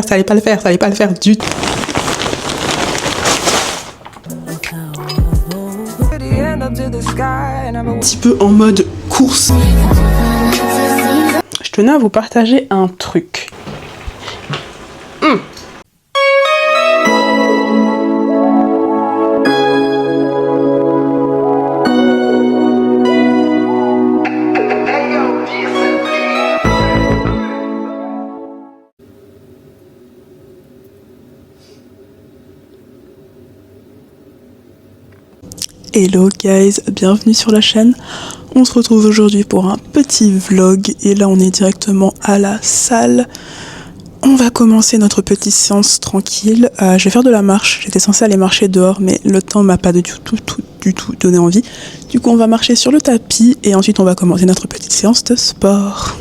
ça allait pas le faire, ça allait pas le faire du tout. Un petit peu en mode course. Je tenais à vous partager un truc. Hello guys, bienvenue sur la chaîne. On se retrouve aujourd'hui pour un petit vlog et là on est directement à la salle. On va commencer notre petite séance tranquille. Je vais faire de la marche, j'étais censée aller marcher dehors mais le temps m'a pas du tout donné envie. Du coup on va marcher sur le tapis et ensuite on va commencer notre petite séance de sport.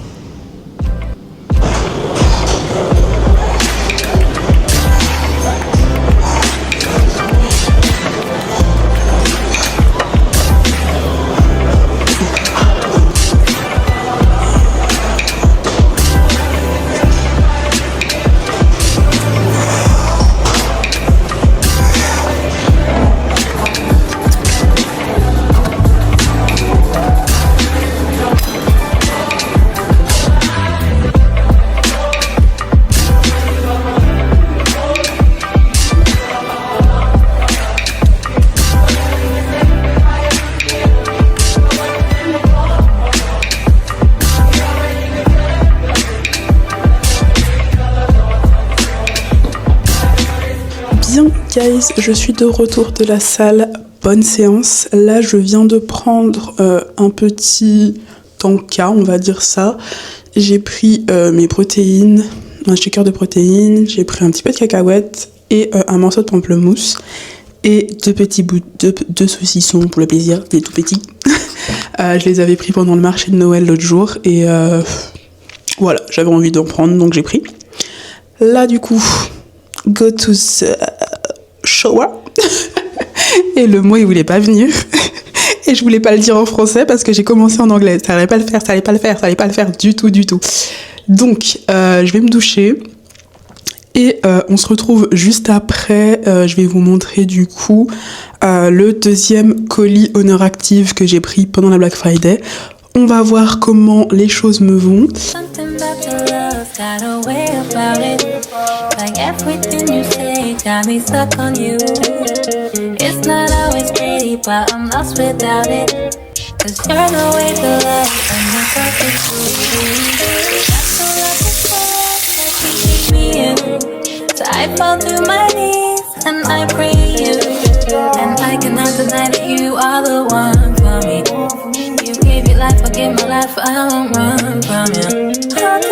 Guys, je suis de retour de la salle, bonne séance. Là je viens de prendre un petit tanka, on va dire ça. J'ai pris mes protéines, un shaker de protéines, j'ai pris un petit peu de cacahuètes et un morceau de pamplemousse et deux petits bouts de saucissons pour le plaisir, des tout petits. Je les avais pris pendant le marché de Noël l'autre jour et voilà, j'avais envie d'en prendre donc j'ai pris. Là du coup, go to the shower. Et le mot il voulait pas venir et je voulais pas le dire en français parce que j'ai commencé en anglais, ça allait pas le faire, ça allait pas le faire, ça allait pas le faire du tout donc je vais me doucher et on se retrouve juste après. Je vais vous montrer du coup le deuxième colis Honor Active que j'ai pris pendant la Black Friday. On va voir comment les choses me vont. Got a way about it, like everything you say got me stuck on you. It's not always pretty, but I'm lost without it. Cause you're the way to life and you're perfect to that's the love that keep me in. So I fall to my knees and I pray you. And I cannot deny that you are the one for me. You gave your life, I gave my life, I won't run from you. I do.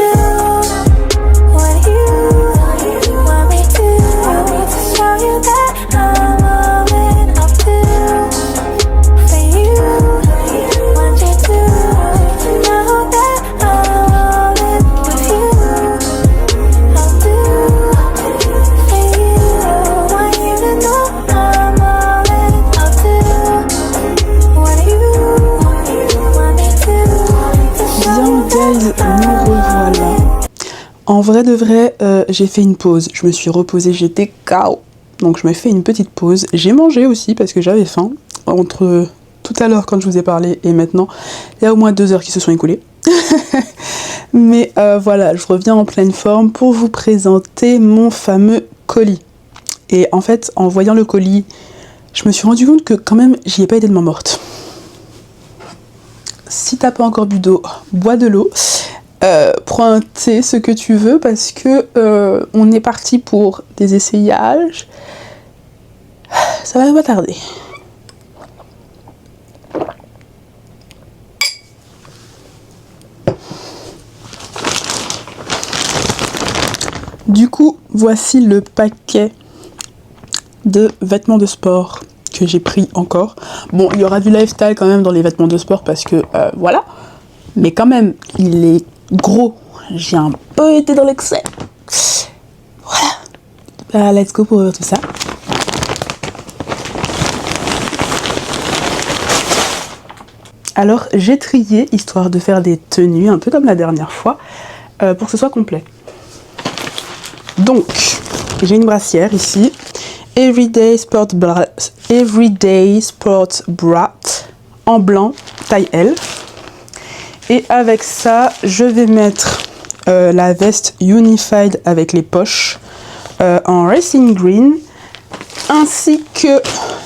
En vrai de vrai, j'ai fait une pause, je me suis reposée, j'étais KO. Donc je me fais une petite pause. J'ai mangé aussi parce que j'avais faim. Entre tout à l'heure quand je vous ai parlé et maintenant, il y a au moins 2 heures qui se sont écoulées. Mais voilà, je reviens en pleine forme pour vous présenter mon fameux colis. Et en fait, en voyant le colis, je me suis rendu compte que quand même, j'y ai pas été de main morte. Si t'as pas encore bu d'eau, bois de l'eau. Prends un thé, ce que tu veux, parce que on est parti pour des essayages. Ça va pas tarder. Du coup, voici le paquet de vêtements de sport que j'ai pris encore. Bon, il y aura du lifestyle quand même dans les vêtements de sport parce que voilà. Mais quand même, il est gros. J'ai un peu été dans l'excès. Voilà. Let's go pour ouvrir tout ça. Alors, j'ai trié, histoire de faire des tenues, un peu comme la dernière fois, pour que ce soit complet. Donc, j'ai une brassière ici. Everyday Sport Bra en blanc, taille L. Et avec ça, je vais mettre la veste Unified avec les poches en Racing Green, ainsi que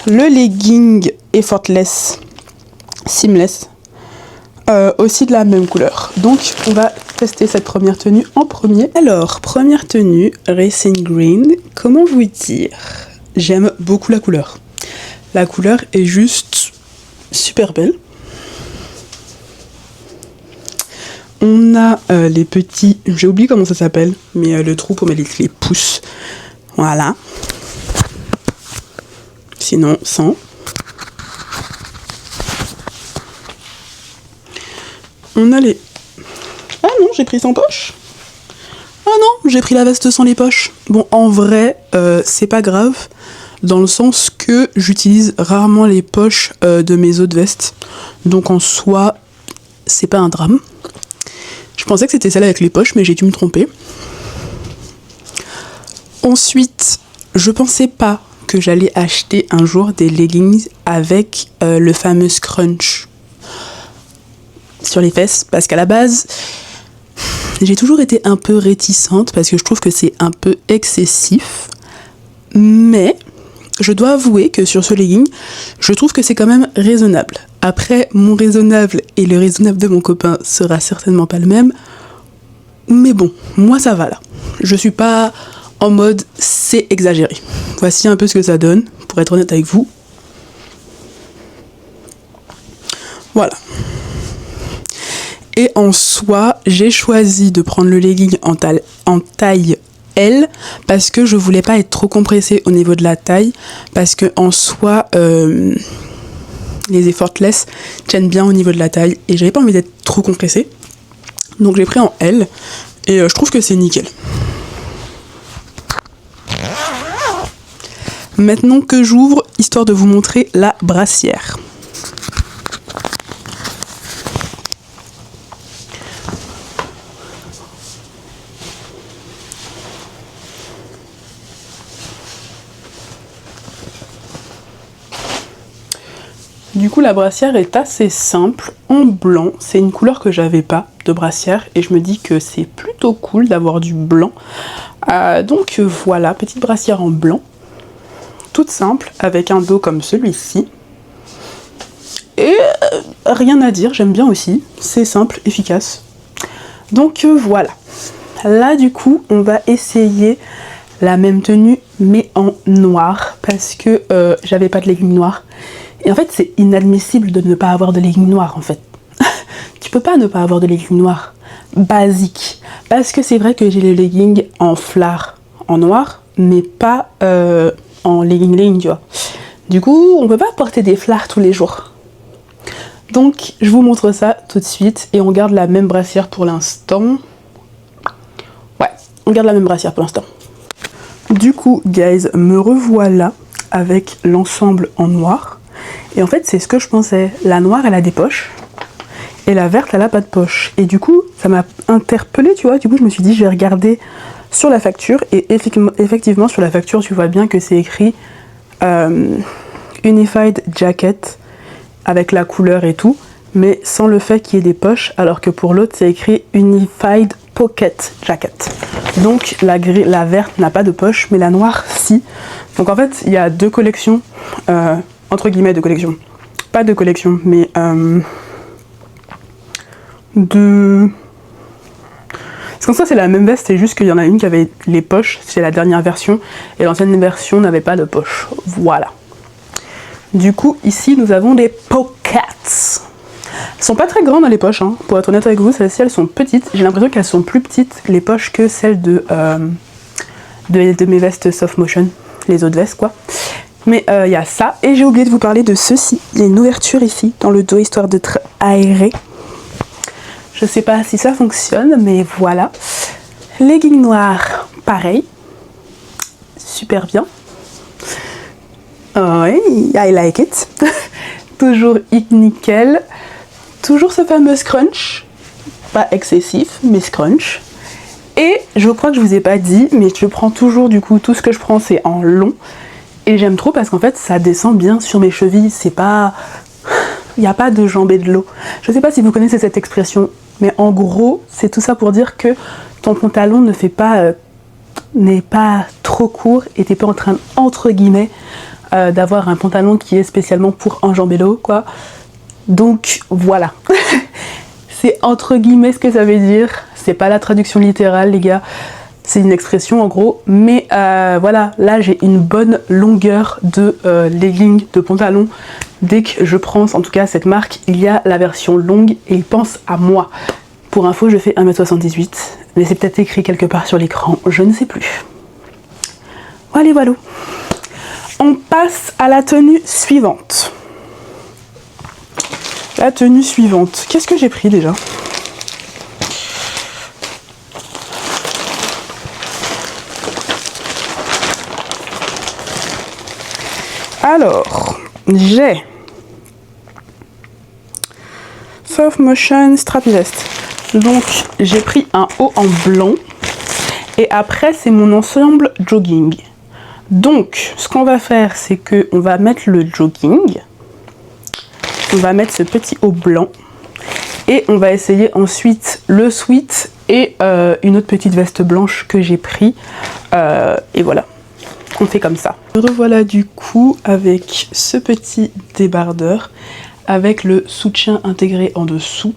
le legging Effortless Seamless, aussi de la même couleur. Donc on va tester cette première tenue en premier. Alors, première tenue, Racing Green, comment vous dire? J'aime beaucoup la couleur. La couleur est juste super belle. On a les petits, j'ai oublié comment ça s'appelle, mais le trou pour mettre les pouces. Voilà. Sinon, sans. On a les... Ah non, j'ai pris sans poche. Ah non, j'ai pris la veste sans les poches. Bon, en vrai, c'est pas grave, dans le sens que j'utilise rarement les poches de mes autres vestes. Donc en soi, c'est pas un drame. Je pensais que c'était celle avec les poches, mais j'ai dû me tromper. Ensuite, je pensais pas que j'allais acheter un jour des leggings avec le fameux scrunch sur les fesses, parce qu'à la base, j'ai toujours été un peu réticente, parce que je trouve que c'est un peu excessif. Mais je dois avouer que sur ce legging, je trouve que c'est quand même raisonnable. Après, mon raisonnable et le raisonnable de mon copain sera certainement pas le même. Mais bon, moi ça va là. Je suis pas en mode c'est exagéré. Voici un peu ce que ça donne, pour être honnête avec vous. Voilà. Et en soi, j'ai choisi de prendre le legging en taille L, parce que je voulais pas être trop compressée au niveau de la taille, parce que en soi, les effortless tiennent bien au niveau de la taille, et j'avais pas envie d'être trop compressée. Donc j'ai pris en L, et je trouve que c'est nickel. Maintenant que j'ouvre, histoire de vous montrer la brassière. Du coup, la brassière est assez simple, en blanc. C'est une couleur que j'avais pas de brassière, et je me dis que c'est plutôt cool d'avoir du blanc. Donc voilà, petite brassière en blanc, toute simple, avec un dos comme celui-ci. Et rien à dire, j'aime bien aussi, c'est simple, efficace. Donc voilà. Là du coup, on va essayer la même tenue, mais en noir, parce que j'avais pas de leggings noirs. Et en fait, c'est inadmissible de ne pas avoir de leggings noirs, en fait. Tu peux pas ne pas avoir de leggings noirs. Basique. Parce que c'est vrai que j'ai les leggings en flard, en noir, mais pas en legging, tu vois. Du coup, on peut pas porter des flards tous les jours. Donc, je vous montre ça tout de suite, et on garde la même brassière pour l'instant. Ouais, on garde la même brassière pour l'instant. Du coup, guys, me revoilà avec l'ensemble en noir. Et en fait, c'est ce que je pensais. La noire, elle a des poches. Et la verte, elle a pas de poche. Et du coup, ça m'a interpellée, tu vois. Du coup, je me suis dit, je vais regarder sur la facture. Et effectivement, sur la facture, tu vois bien que c'est écrit Unified Jacket, avec la couleur et tout, mais sans le fait qu'il y ait des poches, alors que pour l'autre, c'est écrit Unified Pocket Jacket. Donc, la verte n'a pas de poche, mais la noire, si. Donc en fait, il y a deux collections, entre guillemets deux collections. Pas deux collections, mais deux... Parce qu'en soi, c'est la même veste, c'est juste qu'il y en a une qui avait les poches, c'est la dernière version, et l'ancienne version n'avait pas de poche. Voilà. Du coup, ici, nous avons des pockets. Elles sont pas très grandes les poches, hein. Pour être honnête avec vous, celles-ci, elles sont petites. J'ai l'impression qu'elles sont plus petites, les poches, que celles de mes vestes soft motion, les autres vestes, quoi. Mais il y a ça, et j'ai oublié de vous parler de ceci. Il y a une ouverture ici, dans le dos, histoire d'être aéré. Je sais pas si ça fonctionne, mais voilà. Leggings noirs, pareil. Super bien. Oui, I like it. Toujours nickel. Toujours ce fameux scrunch. Pas excessif, mais scrunch. Et je crois que je vous ai pas dit, mais je prends toujours du coup, tout ce que je prends c'est en long. Et j'aime trop parce qu'en fait ça descend bien sur mes chevilles, c'est pas... Il n'y a pas de jambée de l'eau. Je sais pas si vous connaissez cette expression, mais en gros c'est tout ça pour dire que ton pantalon ne fait pas... n'est pas trop court et t'es pas en train, entre guillemets, d'avoir un pantalon qui est spécialement pour enjamber l'eau, quoi. Donc voilà. C'est entre guillemets ce que ça veut dire. C'est pas la traduction littérale, les gars. C'est une expression en gros. Mais voilà, là j'ai une bonne longueur de legging, de pantalon. Dès que je prends, en tout cas cette marque, il y a la version longue et il pense à moi. Pour info, je fais 1m78, mais c'est peut-être écrit quelque part sur l'écran, je ne sais plus. Voilà, voilà. On passe à la tenue suivante. La tenue suivante. Qu'est-ce que j'ai pris déjà? Alors, j'ai Soft Motion Strappy Vest. Donc, j'ai pris un haut en blanc. Et après, c'est mon ensemble jogging. Donc, ce qu'on va faire, c'est qu'on va mettre le jogging. On va mettre ce petit haut blanc. Et on va essayer ensuite le sweat et une autre petite veste blanche que j'ai pris. Et voilà, on fait comme ça. Me revoilà du coup avec ce petit débardeur avec le soutien intégré en dessous.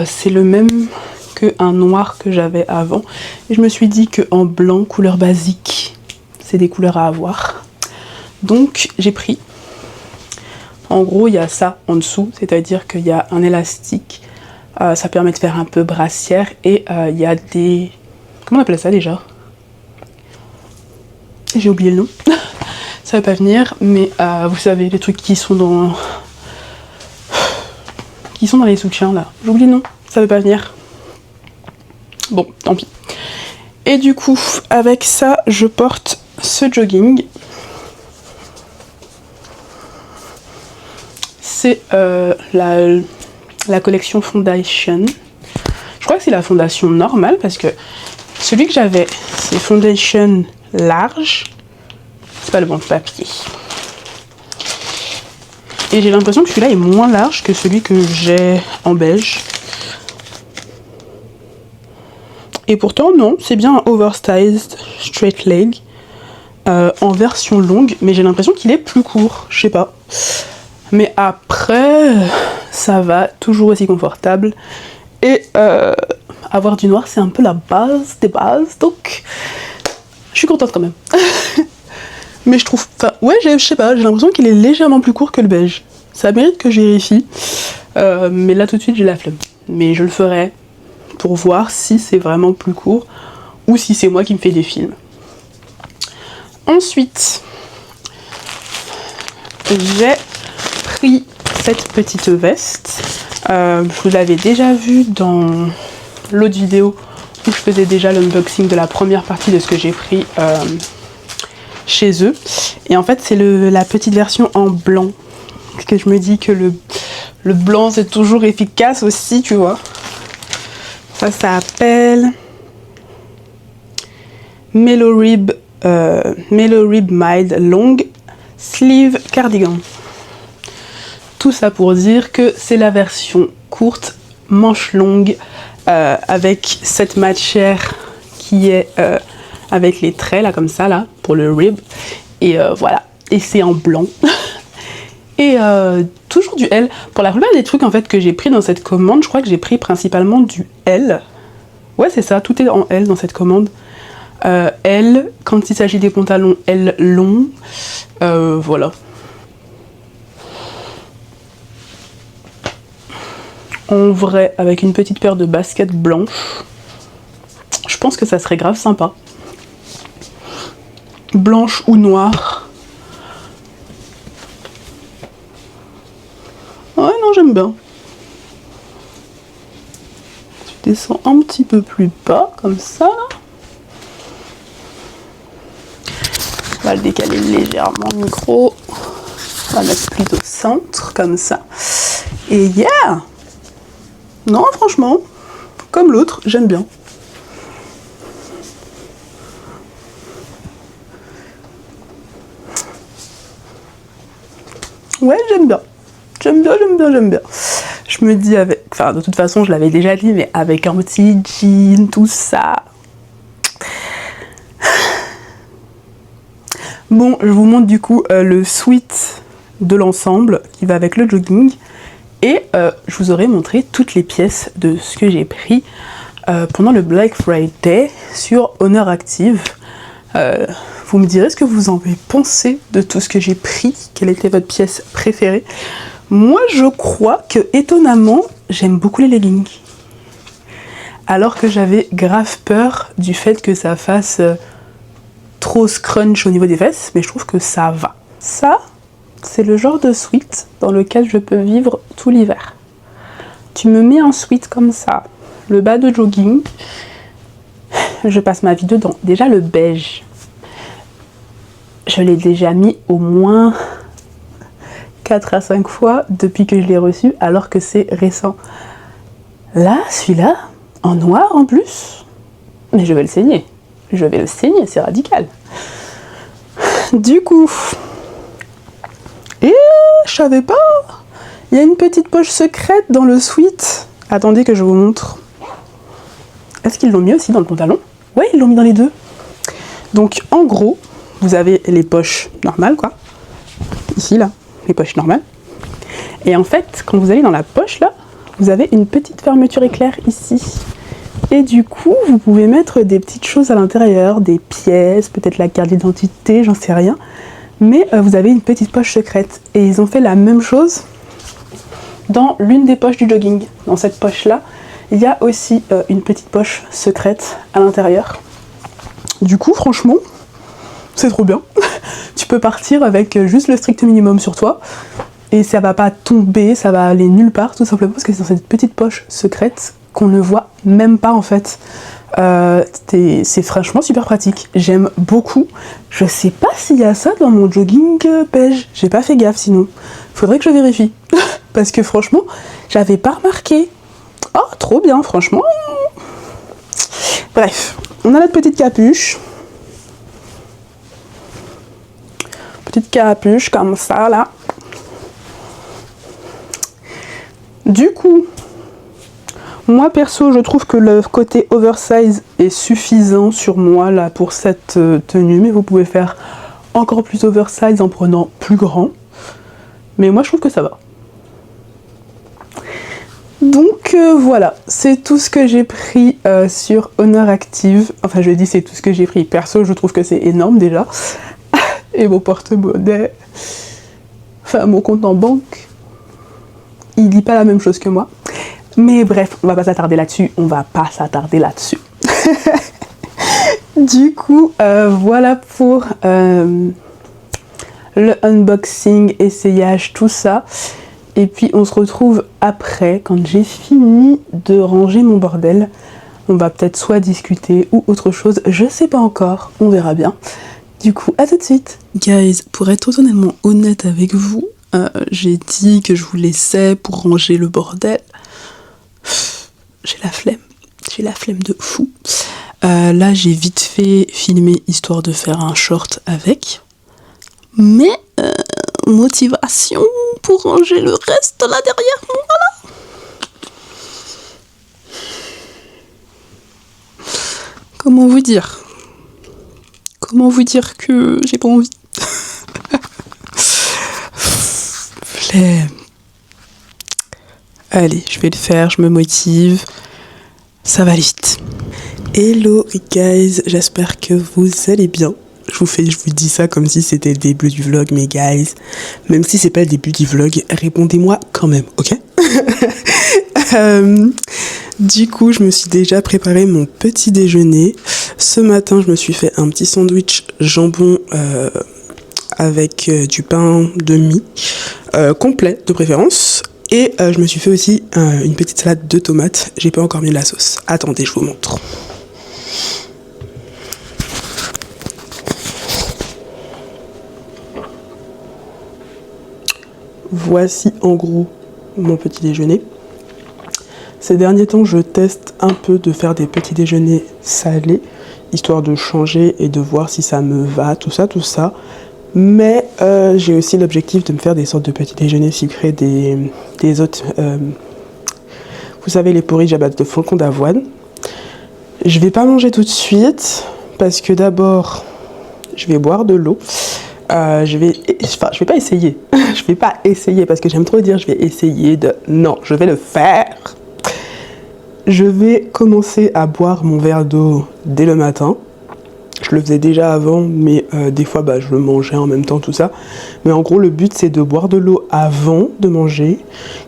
C'est le même qu'un noir que j'avais avant. Et je me suis dit qu'en blanc, couleur basique, c'est des couleurs à avoir. Donc j'ai pris... En gros, il y a ça en dessous, c'est-à-dire qu'il y a un élastique. Ça permet de faire un peu brassière. Et il y a des... Comment on appelle ça déjà? J'ai oublié le nom. Ça va pas venir, mais vous savez, les trucs qui sont dans... les soutiens, là. J'ai oublié le nom, ça va pas venir. Bon, tant pis. Et du coup, avec ça, je porte ce jogging. C'est la collection Foundation. Je crois que c'est la fondation normale parce que celui que j'avais, c'est Foundation large. C'est pas le bon papier. Et j'ai l'impression que celui-là est moins large que celui que j'ai en beige. Et pourtant, non, c'est bien un oversized straight leg en version longue, mais j'ai l'impression qu'il est plus court, je sais pas. Mais après, ça va, toujours aussi confortable. Et avoir du noir, c'est un peu la base des bases, donc je suis contente quand même. Mais je trouve, enfin, ouais, je sais pas, j'ai l'impression qu'il est légèrement plus court que le beige. Ça mérite que je vérifie, mais là tout de suite j'ai la flemme. Mais je le ferai pour voir si c'est vraiment plus court ou si c'est moi qui me fais des films. Ensuite, j'ai pris cette petite veste. Je vous l'avais déjà vue dans l'autre vidéo où je faisais déjà l'unboxing de la première partie de ce que j'ai pris chez eux. Et en fait, c'est la petite version en blanc. Parce que je me dis que le blanc, c'est toujours efficace aussi, tu vois. Ça s'appelle Mellow Rib Mild Long Sleeve Cardigan. Tout ça pour dire que c'est la version courte, manche longue, avec cette matière qui est avec les traits, là, comme ça, là, pour le rib. Et voilà. Et c'est en blanc. Et toujours du L. Pour la plupart des trucs, en fait, que j'ai pris dans cette commande, je crois que j'ai pris principalement du L. Ouais, c'est ça. Tout est en L dans cette commande. L, quand il s'agit des pantalons, L long. Voilà. En vrai, avec une petite paire de baskets blanches, je pense que ça serait grave sympa. Blanche ou noire. Ouais, non, j'aime bien. Tu descends un petit peu plus bas, comme ça, là. On va le décaler légèrement, le micro. On va le mettre plutôt au centre, comme ça. Et yeah! Non, franchement, comme l'autre, j'aime bien. Ouais, j'aime bien. J'aime bien. Je me dis avec... Enfin, de toute façon, je l'avais déjà dit, mais avec un petit jean, tout ça. Bon, je vous montre du coup le sweat de l'ensemble qui va avec le jogging. Et je vous aurais montré toutes les pièces de ce que j'ai pris pendant le Black Friday sur Honor Active. Vous me direz ce que vous en avez pensé de tout ce que j'ai pris. Quelle était votre pièce préférée? Moi, je crois que, étonnamment, j'aime beaucoup les leggings. Alors que j'avais grave peur du fait que ça fasse trop scrunch au niveau des fesses, mais je trouve que ça va. Ça, c'est le genre de sweat dans lequel je peux vivre tout l'hiver. Tu me mets un sweat comme ça, le bas de jogging, je passe ma vie dedans. Déjà le beige, je l'ai déjà mis au moins 4 à 5 fois depuis que je l'ai reçu, alors que c'est récent. Là, celui-là, en noir en plus, mais je vais le saigner. Je vais le saigner, c'est radical. Du coup, et je savais pas, il y a une petite poche secrète dans le sweat. Attendez que je vous montre. Est-ce qu'ils l'ont mis aussi dans le pantalon? Ouais, ils l'ont mis dans les deux. Donc en gros, vous avez les poches normales, quoi. Ici, là, les poches normales. Et en fait, quand vous allez dans la poche, là, vous avez une petite fermeture éclair ici. Et du coup, vous pouvez mettre des petites choses à l'intérieur, des pièces, peut-être la carte d'identité, j'en sais rien. Mais vous avez une petite poche secrète. Et ils ont fait la même chose dans l'une des poches du jogging. Dans cette poche-là, il y a aussi une petite poche secrète à l'intérieur. Du coup, franchement, c'est trop bien. Tu peux partir avec juste le strict minimum sur toi. Et ça va pas tomber, ça va aller nulle part, tout simplement parce que c'est dans cette petite poche secrète qu'on ne voit même pas en fait. C'est franchement super pratique. J'aime beaucoup. Je sais pas s'il y a ça dans mon jogging beige. J'ai pas fait gaffe sinon. Faudrait que je vérifie. Parce que franchement, j'avais pas remarqué. Oh, trop bien, franchement. Bref, on a notre petite capuche. Petite capuche comme ça là. Du coup, moi perso, je trouve que le côté oversize est suffisant sur moi là pour cette tenue, mais vous pouvez faire encore plus oversize en prenant plus grand. Mais moi je trouve que ça va. Donc voilà, c'est tout ce que j'ai pris sur Honor Active. Enfin je dis c'est tout ce que j'ai pris. Perso, je trouve que c'est énorme déjà. Et mon porte-monnaie, enfin mon compte en banque, il dit pas la même chose que moi. Mais bref, on va pas s'attarder là-dessus. Du coup, voilà pour le unboxing, essayage, tout ça. Et puis on se retrouve après, quand j'ai fini de ranger mon bordel. On va peut-être soit discuter ou autre chose. Je sais pas encore, on verra bien. Du coup, à tout de suite. Guys, pour être totalement honnête avec vous, j'ai dit que je vous laissais pour ranger le bordel. J'ai la flemme de fou. Là, j'ai vite fait filmer histoire de faire un short avec. Mais motivation pour ranger le reste là derrière. Voilà. Comment vous dire que j'ai pas envie. Flemme. Allez, je vais le faire, je me motive. Ça va aller vite. Hello guys, j'espère que vous allez bien. Je vous dis ça comme si c'était le début du vlog, mais guys, même si c'est pas le début du vlog, répondez-moi quand même, ok? Du coup, je me suis déjà préparé mon petit déjeuner. Ce matin, je me suis fait un petit sandwich jambon avec du pain de mie, complet de préférence. Et je me suis fait aussi une petite salade de tomates. J'ai pas encore mis de la sauce. Attendez, je vous montre. Voici en gros mon petit déjeuner. Ces derniers temps, je teste un peu de faire des petits déjeuners salés, histoire de changer et de voir si ça me va, tout ça. Mais j'ai aussi l'objectif de me faire des sortes de petits déjeuners sucrés, des autres, vous savez, les porridge à base de flocons d'avoine. Je vais pas manger tout de suite parce que d'abord je vais boire de l'eau. Je vais pas essayer. Je vais pas essayer parce que j'aime trop dire je vais essayer de. Non, je vais le faire. Je vais commencer à boire mon verre d'eau dès le matin. Je le faisais déjà avant, mais des fois je le mangeais en même temps, tout ça. Mais en gros, le but c'est de boire de l'eau avant de manger.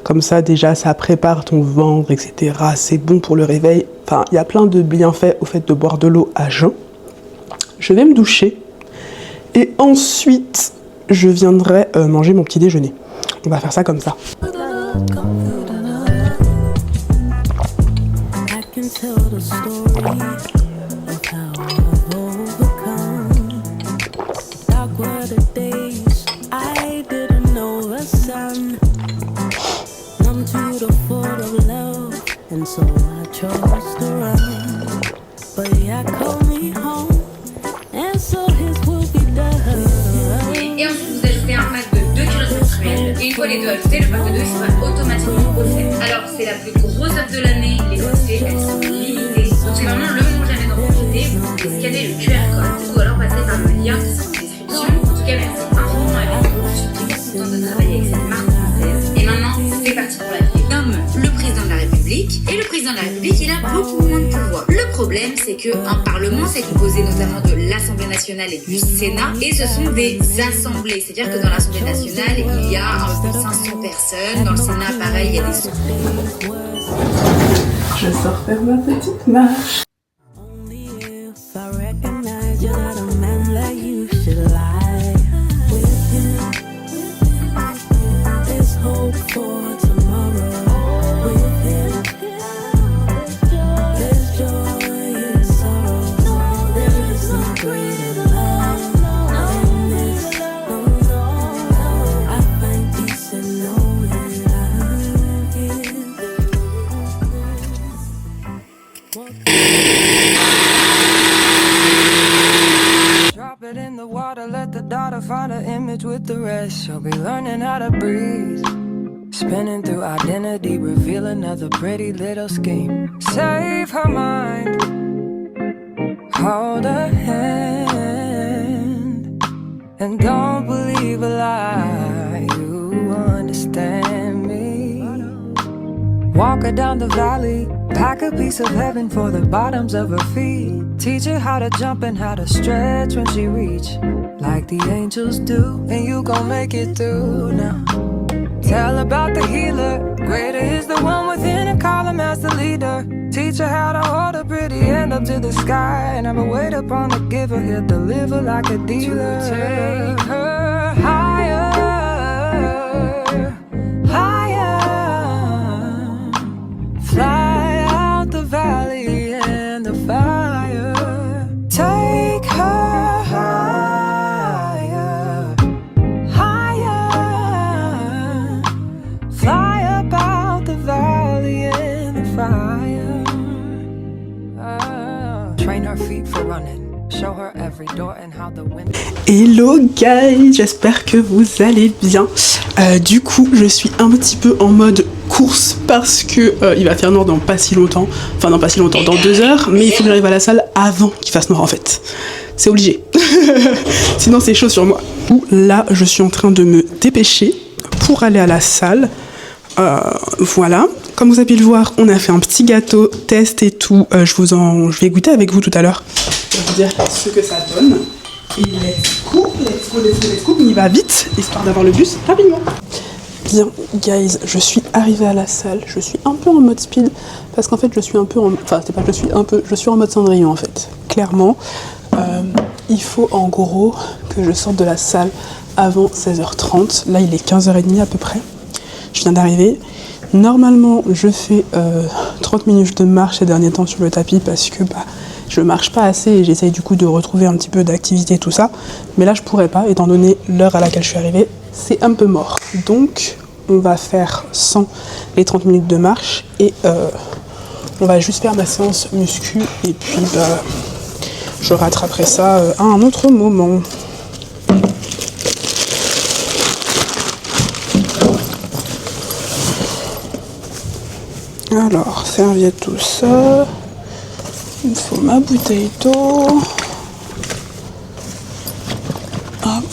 Comme ça, déjà, ça prépare ton ventre, etc. C'est bon pour le réveil. Enfin, il y a plein de bienfaits au fait de boire de l'eau à jeun. Je vais me doucher. Et ensuite, je viendrai manger mon petit déjeuner. On va faire ça comme ça. Et ensuite vous ajoutez un pack de 2 culottes menstruelles. Et une fois les deux ajoutés, le pack de 2 sera automatiquement offert. Alors c'est la plus grosse offre de l'année, les offres elles sont limitées. Donc c'est vraiment le moment jamais d'en profiter. Vous pouvez scanner le QR code ou alors passer par le lien qui sera en description. En tout cas merci infiniment avec vous. Je suis très contente de travailler avec cette marque française. Et maintenant c'est parti pour la vie. Comme le président de la République, et le président de la République il a beaucoup moins de pouvoir. Le problème c'est qu'un parlement c'est composé notamment de l'Assemblée nationale et du Sénat, et ce sont des assemblées, c'est-à-dire que dans l'Assemblée nationale il y a un peu 500 personnes, dans le Sénat pareil il y a des... Je sors faire ma petite marche. Find an image with the rest. She'll be learning how to breathe. Spinning through identity, reveal another pretty little scheme. Save her mind, hold her hand, and don't believe a lie. You understand me. Walk her down the valley, pack a piece of heaven for the bottoms of her feet. Teach her how to jump and how to stretch when she reach, like the angels do, and you gon' make it through now. Tell about the healer, greater is the one within, and call him as the leader. Teach her how to hold a pretty hand up to the sky, and never wait upon the giver, he'll deliver like a dealer. To take her higher, higher, fly out the valley and the fire. Take her higher, higher, fly up out the valley and the fire. Train her feet for running. Show her every door and how the wind. Hello guys, j'espère que vous allez bien. Du coup, je suis un petit peu en mode course parce que il va faire noir dans pas si longtemps. Enfin, dans pas si longtemps, dans 2 heures. Mais il faut que j'arrive à la salle avant qu'il fasse noir en fait. C'est obligé. Sinon, c'est chaud sur moi. Là, je suis en train de me dépêcher pour aller à la salle. Voilà. Comme vous avez pu le voir, on a fait un petit gâteau, test et tout. Je vais goûter avec vous tout à l'heure. Je vais vous dire ce que ça donne. Et let's go. On y va vite, histoire d'avoir le bus rapidement. Bien, guys, je suis arrivée à la salle. Je suis un peu en mode speed parce qu'en fait, je suis un peu en... Enfin, c'est pas que je suis un peu... Je suis en mode Cendrillon, en fait. Clairement, il faut en gros que je sorte de la salle avant 16h30. Là, il est 15h30 à peu près. Je viens d'arriver. Normalement, je fais 30 minutes de marche ces derniers temps sur le tapis parce que je marche pas assez et j'essaye du coup de retrouver un petit peu d'activité, tout ça. Mais là, je pourrais pas, étant donné l'heure à laquelle je suis arrivée, c'est un peu mort. Donc, on va faire sans les 30 minutes de marche et on va juste faire ma séance muscu et puis je rattraperai ça à un autre moment. Alors, serviette, tout ça. Il me faut ma bouteille d'eau. Hop.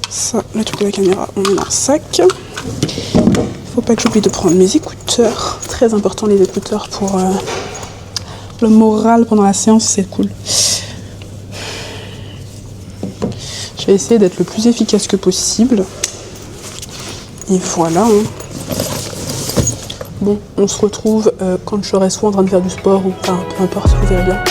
Ça, le truc de la caméra, on met dans le sac. Faut pas que j'oublie de prendre mes écouteurs. Très important les écouteurs pour le moral pendant la séance, c'est cool. Je vais essayer d'être le plus efficace que possible. Et voilà. Hein. Bon, on se retrouve quand je serai soit en train de faire du sport ou pas, peu importe, vous verrez bien.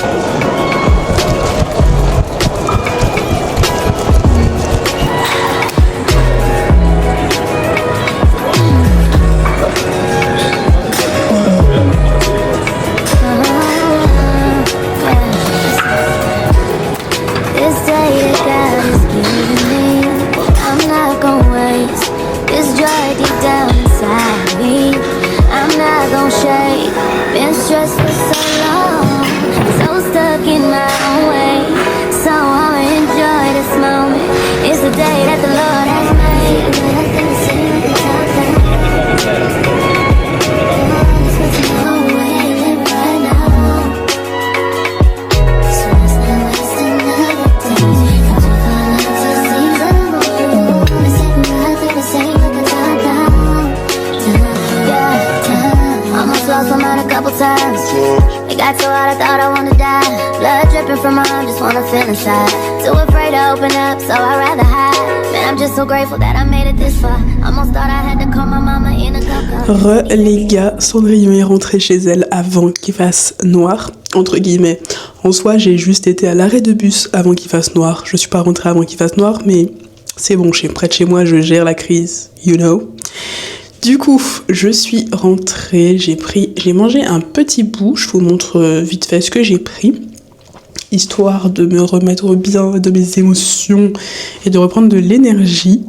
It got so hot I thought I wanna die. Blood dripping from my arm, just wanna feel inside. Too afraid to open up, so I'd rather hide. Man, I'm just so grateful that I made it this far. Almost thought I had to call my mama in a cup. Les gars, Cendrillon est rentrée chez elle avant qu'il fasse noir, entre guillemets. En soi, j'ai juste été à l'arrêt de bus avant qu'il fasse noir. Je suis pas rentrée avant qu'il fasse noir, mais c'est bon, près de chez moi, je gère la crise, you know. Du coup, je suis rentrée, j'ai mangé un petit bout, je vous montre vite fait ce que j'ai pris, histoire de me remettre bien de mes émotions et de reprendre de l'énergie.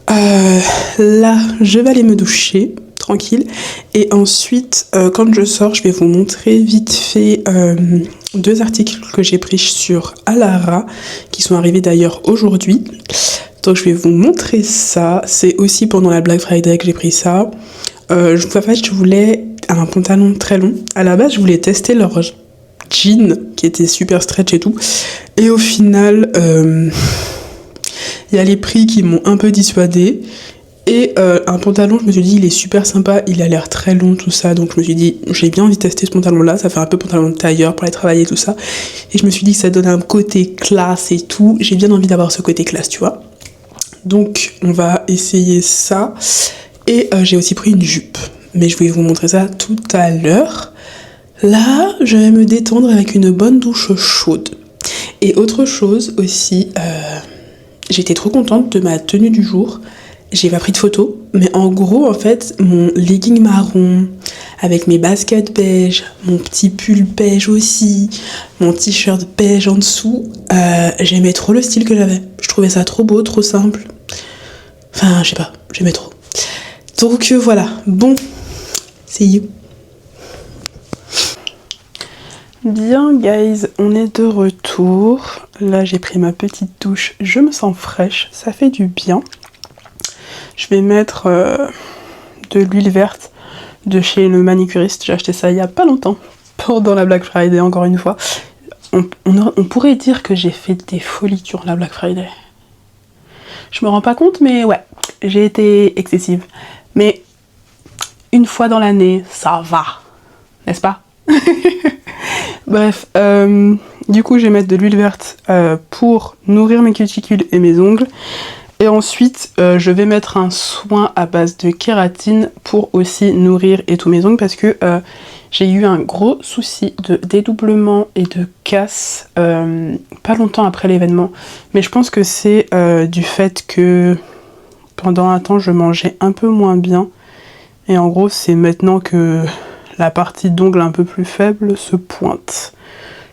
Là, je vais aller me doucher, tranquille, et ensuite, quand je sors, je vais vous montrer vite fait 2 articles que j'ai pris sur Alara, qui sont arrivés d'ailleurs aujourd'hui. Donc je vais vous montrer ça, c'est aussi pendant la Black Friday que j'ai pris ça. En fait, je voulais un pantalon très long. À la base, je voulais tester leur jean qui était super stretch et tout. Et au final, il y a les prix qui m'ont un peu dissuadée. Et un pantalon, je me suis dit, il est super sympa, il a l'air très long, tout ça. Donc je me suis dit, j'ai bien envie de tester ce pantalon-là. Ça fait un peu pantalon de tailleur pour aller travailler, tout ça. Et je me suis dit que ça donne un côté classe et tout. J'ai bien envie d'avoir ce côté classe, tu vois. Donc on va essayer ça. Et j'ai aussi pris une jupe. Mais je vais vous montrer ça tout à l'heure. Là, je vais me détendre avec une bonne douche chaude. Et autre chose aussi, j'étais trop contente de ma tenue du jour. J'ai pas pris de photos, mais en gros, en fait, mon legging marron, avec mes baskets beige, mon petit pull beige aussi, mon t-shirt beige en dessous, j'aimais trop le style que j'avais. Je trouvais ça trop beau, trop simple. Enfin, je sais pas, j'aimais trop. Donc voilà, bon, see you. Bien guys, on est de retour. Là, j'ai pris ma petite douche, je me sens fraîche, ça fait du bien. Je vais mettre de l'huile verte de chez le manicuriste. J'ai acheté ça il y a pas longtemps, pendant la Black Friday, encore une fois. On pourrait dire que j'ai fait des folies durant la Black Friday. Je me rends pas compte, mais ouais, j'ai été excessive. Mais une fois dans l'année, ça va, n'est-ce pas? Bref, du coup, je vais mettre de l'huile verte pour nourrir mes cuticules et mes ongles. Et ensuite, je vais mettre un soin à base de kératine pour aussi nourrir et tous mes ongles parce que j'ai eu un gros souci de dédoublement et de casse pas longtemps après l'événement. Mais je pense que c'est du fait que pendant un temps, je mangeais un peu moins bien. Et en gros, c'est maintenant que la partie d'ongle un peu plus faible se pointe.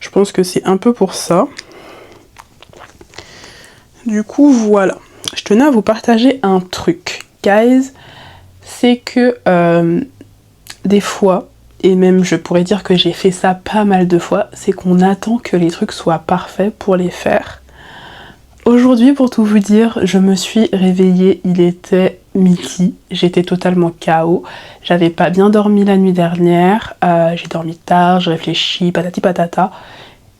Je pense que c'est un peu pour ça. Du coup, voilà. Je tenais à vous partager un truc, guys, c'est que des fois, et même je pourrais dire que j'ai fait ça pas mal de fois, c'est qu'on attend que les trucs soient parfaits pour les faire. Aujourd'hui, pour tout vous dire, je me suis réveillée, il était midi, j'étais totalement KO, j'avais pas bien dormi la nuit dernière, j'ai dormi tard, je réfléchis, patati patata,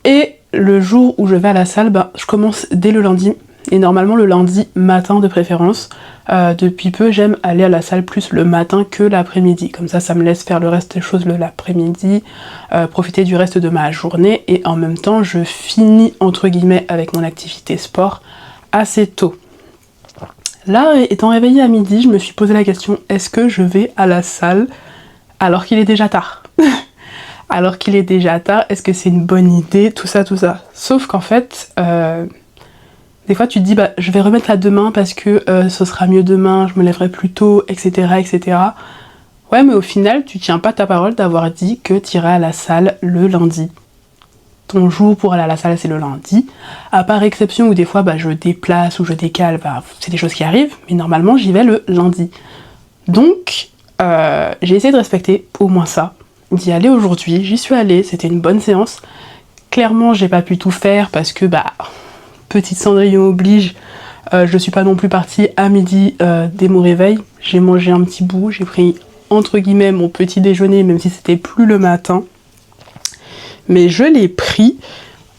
et le jour où je vais à la salle, je commence dès le lundi, et normalement le lundi matin de préférence. Depuis peu, j'aime aller à la salle plus le matin que l'après-midi, comme ça me laisse faire le reste des choses l'après-midi, profiter du reste de ma journée, et en même temps je finis entre guillemets avec mon activité sport assez tôt. Là, étant réveillée à midi, je me suis posé la question, est-ce que je vais à la salle alors qu'il est déjà tard? Alors qu'il est déjà tard, est-ce que c'est une bonne idée? Tout ça. Sauf qu'en fait, des fois tu te dis, je vais remettre à demain parce que ce sera mieux demain, je me lèverai plus tôt, etc. Ouais, mais au final, tu tiens pas ta parole d'avoir dit que tu irais à la salle le lundi. Ton jour pour aller à la salle, c'est le lundi. À part exception où des fois je déplace ou je décale, c'est des choses qui arrivent, mais normalement j'y vais le lundi. Donc j'ai essayé de respecter au moins ça, d'y aller aujourd'hui, j'y suis allée, c'était une bonne séance. Clairement j'ai pas pu tout faire parce que petite Cendrillon oblige, je suis pas non plus partie à midi dès mon réveil, j'ai mangé un petit bout, j'ai pris entre guillemets mon petit déjeuner même si c'était plus le matin. Mais je l'ai pris,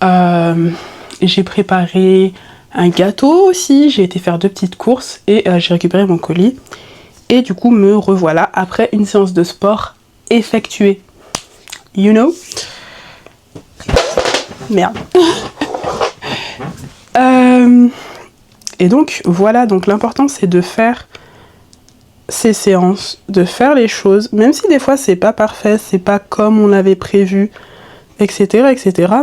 j'ai préparé un gâteau aussi, j'ai été faire 2 petites courses et j'ai récupéré mon colis. Et du coup me revoilà après une séance de sport effectuée. You know? Merde. Et donc voilà, donc l'important c'est de faire ces séances, de faire les choses, même si des fois c'est pas parfait, c'est pas comme on l'avait prévu, etc.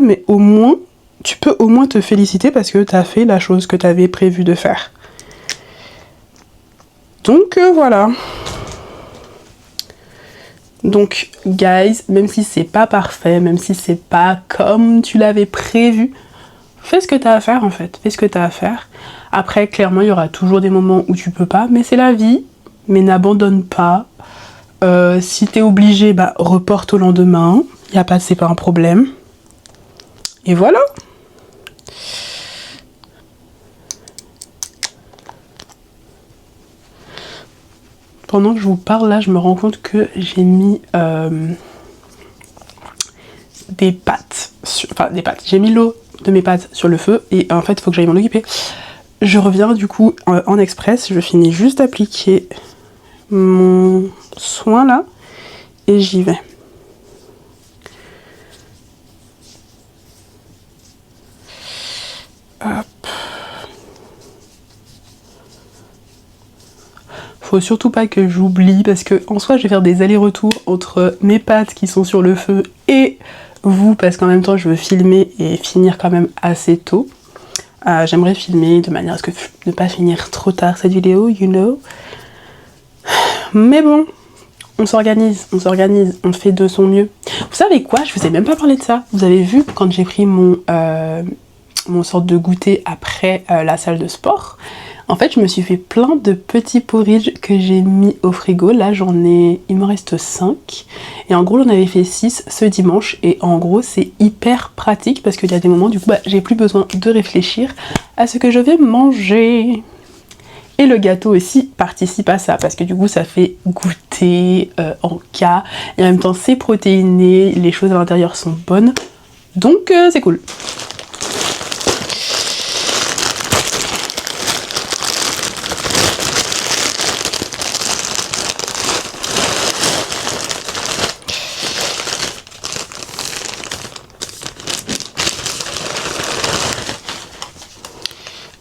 Mais au moins, tu peux au moins te féliciter parce que tu as fait la chose que tu avais prévu de faire. Donc voilà. Donc guys, même si c'est pas parfait, même si c'est pas comme tu l'avais prévu, fais ce que tu as à faire en fait. Fais ce que tu as à faire. Après, clairement, il y aura toujours des moments où tu peux pas, mais c'est la vie. Mais n'abandonne pas. Si t'es obligé, reporte au lendemain. C'est pas un problème. Et voilà. Pendant que je vous parle là, je me rends compte que j'ai mis des pâtes. J'ai mis l'eau de mes pâtes sur le feu et en fait il faut que j'aille m'en occuper. Je reviens du coup en express. Je finis juste d'appliquer mon soin là et j'y vais. Hop. Faut surtout pas que j'oublie parce que en soi je vais faire des allers-retours entre mes pâtes qui sont sur le feu et vous parce qu'en même temps je veux filmer et finir quand même assez tôt. J'aimerais filmer de manière à ce que ne pas finir trop tard cette vidéo, you know. Mais bon, on s'organise, on fait de son mieux. Vous savez quoi? Je vous ai même pas parlé de ça. Vous avez vu quand j'ai pris mon sorte de goûter après la salle de sport. En fait, je me suis fait plein de petits porridge que j'ai mis au frigo. Là, il m'en reste 5. Et en gros, j'en avais fait 6 ce dimanche. Et en gros, c'est hyper pratique parce qu'il y a des moments, du coup, j'ai plus besoin de réfléchir à ce que je vais manger. Et le gâteau aussi participe à ça parce que du coup, ça fait goûter en cas. Et en même temps, c'est protéiné. Les choses à l'intérieur sont bonnes. Donc, c'est cool.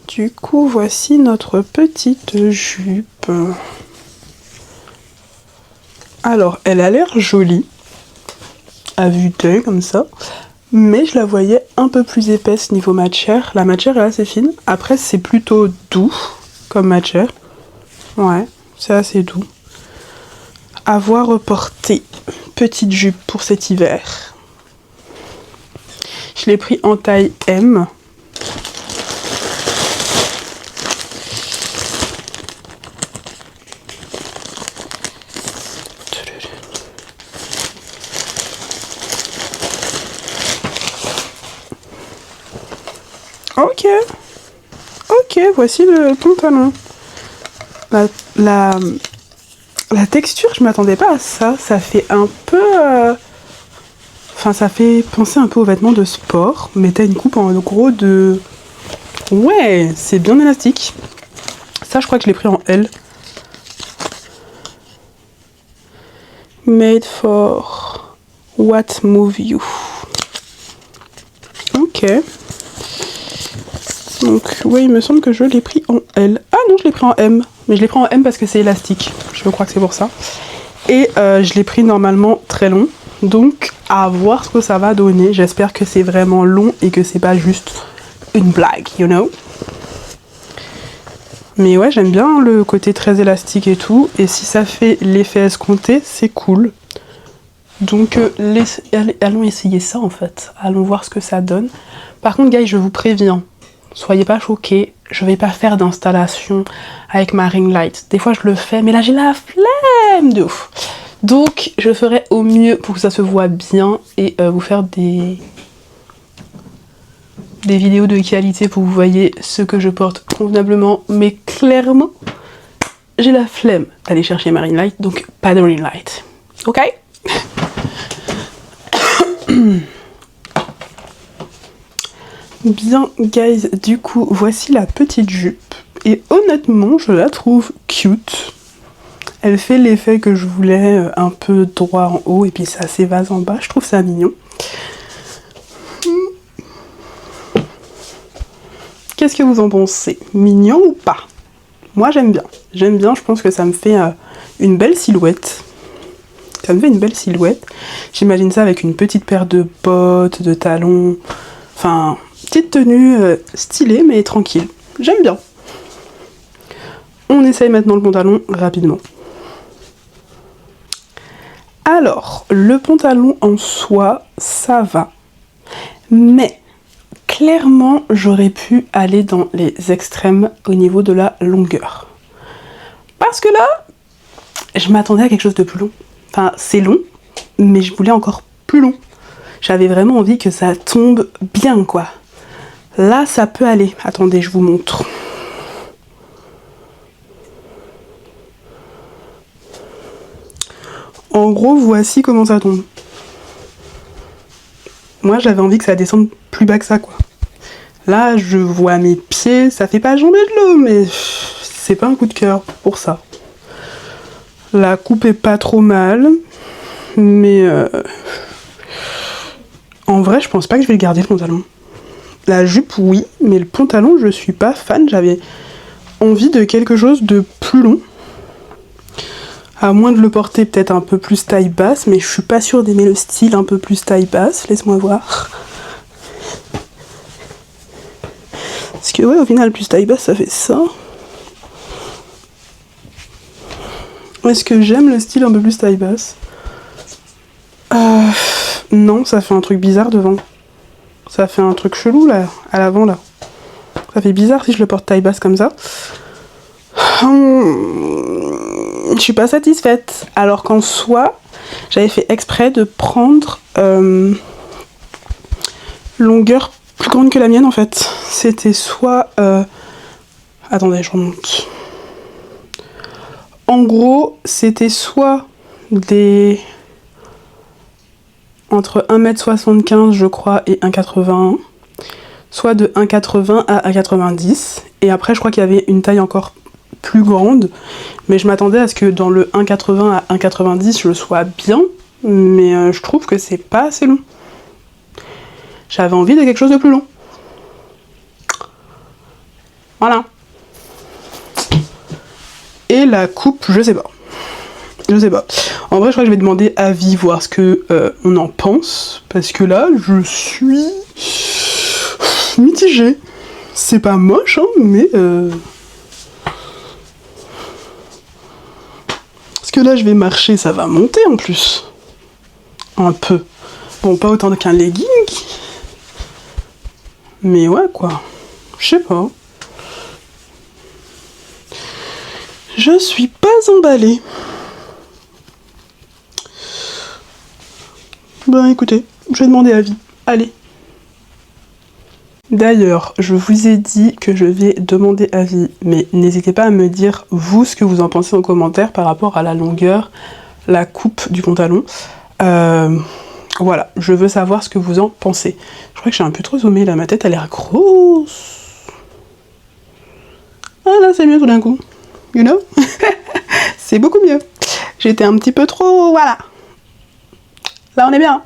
Du coup, voici notre petite jupe. Alors, elle a l'air jolie, à vue d'œil comme ça, mais je la voyais un peu plus épaisse niveau matière. La matière est assez fine. Après, c'est plutôt doux comme matière. Ouais, c'est assez doux. À voir porter. Petite jupe pour cet hiver. Je l'ai pris en taille M. Ok, voici le pantalon. La texture, je m'attendais pas à ça. Ça fait un peu... Enfin, ça fait penser un peu aux vêtements de sport, mais t'as une coupe en gros de... Ouais, c'est bien élastique. Ça, je crois que je l'ai pris en L. Made for what move you. Ok. Donc, ouais, il me semble que je l'ai pris en L. Ah non, je l'ai pris en M. Mais je l'ai pris en M parce que c'est élastique. Je crois que c'est pour ça. Et je l'ai pris normalement très long. Donc, à voir ce que ça va donner. J'espère que c'est vraiment long et que c'est pas juste une blague, you know. Mais ouais, j'aime bien le côté très élastique et tout. Et si ça fait l'effet escompté, c'est cool. Donc, allons essayer ça en fait. Allons voir ce que ça donne. Par contre, guys, je vous préviens. Soyez pas choqués. Je vais pas faire d'installation avec ma ring light. Des fois, je le fais, mais là, j'ai la flemme de ouf. Donc, je ferai au mieux pour que ça se voit bien et vous faire des vidéos de qualité pour que vous voyez ce que je porte convenablement. Mais clairement, j'ai la flemme d'aller chercher ma ring light, donc pas de ring light. Ok? Bien, guys, du coup, voici la petite jupe. Et honnêtement, je la trouve cute. Elle fait l'effet que je voulais, un peu droit en haut et puis ça s'évase en bas. Je trouve ça mignon. Qu'est-ce que vous en pensez? Mignon ou pas? Moi, j'aime bien. J'aime bien, je pense que ça me fait une belle silhouette. Ça me fait une belle silhouette. J'imagine ça avec une petite paire de bottes, de talons. Enfin, petite tenue stylée mais tranquille. J'aime bien. On essaye maintenant le pantalon rapidement. Alors, le pantalon en soi, ça va. Mais, clairement, j'aurais pu aller dans les extrêmes au niveau de la longueur. Parce que là, je m'attendais à quelque chose de plus long. Enfin, c'est long, mais je voulais encore plus long. J'avais vraiment envie que ça tombe bien, quoi. Là, ça peut aller. Attendez, je vous montre. En gros, voici comment ça tombe. Moi, j'avais envie que ça descende plus bas que ça, quoi. Là, je vois mes pieds, ça fait pas jamber de l'eau, mais c'est pas un coup de cœur pour ça. La coupe est pas trop mal, mais en vrai, je pense pas que je vais le garder, le pantalon. La jupe, oui, mais le pantalon, je suis pas fan. J'avais envie de quelque chose de plus long. À moins de le porter peut-être un peu plus taille basse, mais je suis pas sûre d'aimer le style un peu plus taille basse. Laisse-moi voir. Parce que ouais, au final, plus taille basse, ça fait ça. Est-ce que j'aime le style un peu plus taille basse? Non, ça fait un truc bizarre devant. Ça fait un truc chelou là, à l'avant là. Ça fait bizarre si je le porte taille basse comme ça. Je suis pas satisfaite. Alors qu'en soi, j'avais fait exprès de prendre longueur plus grande que la mienne en fait. C'était soit... Attendez, je remonte. En gros, c'était soit des... entre 1m75 je crois et 1m81. Soit de 1m80 à 1m90. Et après, je crois qu'il y avait une taille encore plus grande, mais je m'attendais à ce que dans le 1,80 à 1,90 je sois bien, mais je trouve que c'est pas assez long. J'avais envie de quelque chose de plus long. Voilà. Et la coupe, je sais pas. Je sais pas. En vrai, je crois que je vais demander avis, voir ce que on en pense, parce que là, je suis mitigée. C'est pas moche, hein, mais que là je vais marcher, ça va monter en plus. Un peu. Bon, pas autant qu'un legging. Mais ouais, quoi. Je sais pas. Je suis pas emballée. Ben écoutez, je vais demander avis. Allez. D'ailleurs, je vous ai dit que je vais demander avis, mais n'hésitez pas à me dire, vous, ce que vous en pensez en commentaire par rapport à la longueur, la coupe du pantalon. Voilà, je veux savoir ce que vous en pensez. Je crois que j'ai un peu trop zoomé là, ma tête a l'air grosse. Ah là, c'est mieux tout d'un coup. You know? C'est beaucoup mieux. J'étais un petit peu trop... Voilà. Là, on est bien.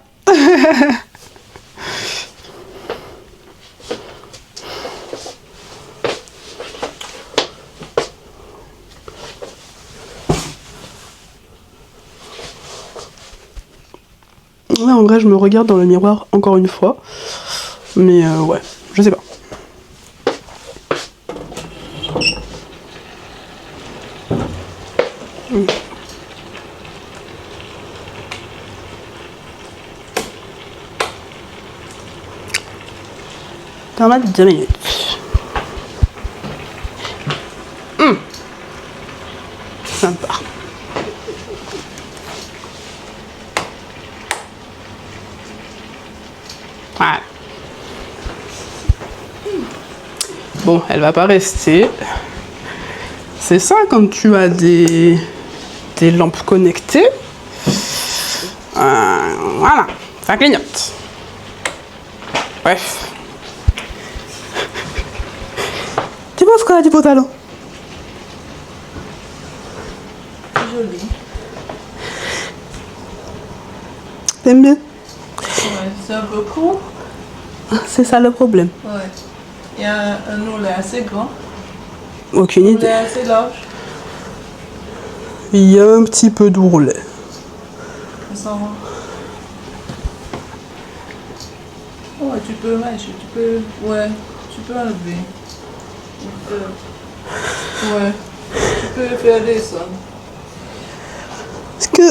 Là, en vrai, je me regarde dans le miroir encore une fois. Mais ouais, je sais pas. T'en as 2 minutes. Sympa. Voilà. Bon, elle va pas rester. C'est ça quand tu as des lampes connectées. Voilà, ça clignote. Bref. Tu penses quoi du pantalon? Joli. T'aimes bien? Ouais, c'est un peu court. C'est ça le problème. Ouais. Il y a un ourlet assez grand. Aucune Un idée. ourlet assez large. Il y a un petit peu d'ourlet. Ça va. Ouais, tu peux, ouais, tu peux enlever. Ouais, tu peux faire descendre. Parce que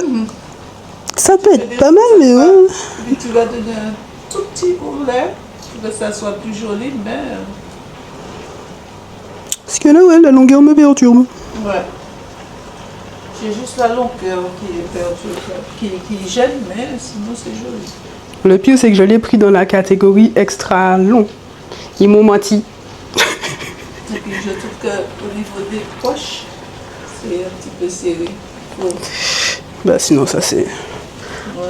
ça peut être pas mal, mais ouais. Puis tu vas donner un tout petit ourlet pour que ça soit plus joli, mais Parce que là, ouais, la longueur me perturbe. ouais. J'ai juste la longueur qui est perdue, qui gêne, mais sinon c'est joli. Le pire, c'est que je l'ai pris dans la catégorie extra long. Ils m'ont menti. Et puis je trouve qu'au niveau des poches, c'est un petit peu serré. Faut- Bah sinon, ça c'est... Ouais,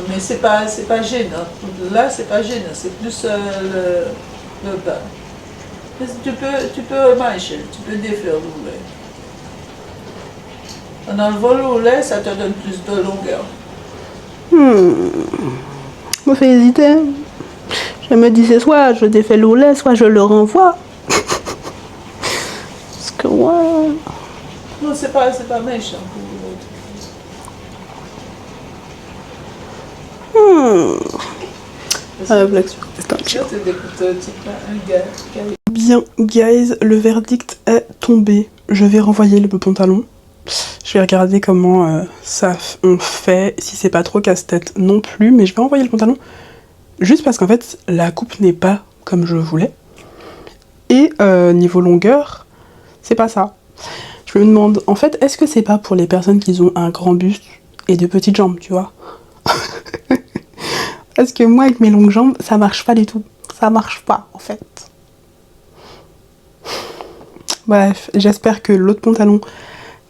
mais c'est pas gênant. Là, c'est pas gênant, c'est plus le bas. Mais tu peux marcher, tu peux défaire l'ourlet. En enlevant l'ourlet, ça te donne plus de longueur. Me fait hésiter. Je me disais soit je défais l'ourlet, soit je le renvoie. Parce que ouais... Non, c'est pas méchant pour l'autre. Réflexion. Là, tu découpes un gars qui a Bien, guys, le verdict est tombé. Je vais renvoyer le pantalon. Je vais regarder comment on fait, si c'est pas trop casse-tête non plus, mais je vais envoyer le pantalon juste parce qu'en fait la coupe n'est pas comme je voulais. Et niveau longueur, c'est pas ça. Je me demande, en fait, est-ce que c'est pas pour les personnes qui ont un grand buste et de petites jambes, tu vois? Parce que moi, avec mes longues jambes, ça marche pas du tout. Ça marche pas, en fait. Bref, j'espère que l'autre pantalon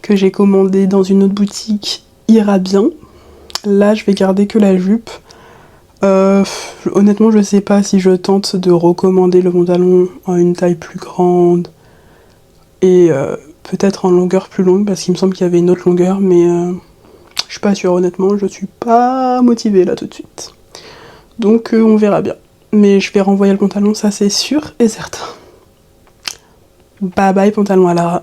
que j'ai commandé dans une autre boutique ira bien. Là, je vais garder que la jupe. Honnêtement, je sais pas si je tente de recommander le pantalon en une taille plus grande et peut-être en longueur plus longue, parce qu'il me semble qu'il y avait une autre longueur, mais je suis pas sûre, honnêtement, je suis pas motivée là tout de suite. Donc on verra bien. Mais je vais renvoyer le pantalon, ça c'est sûr et certain. Bye bye pantalon à Lara.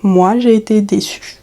Moi j'ai été déçue.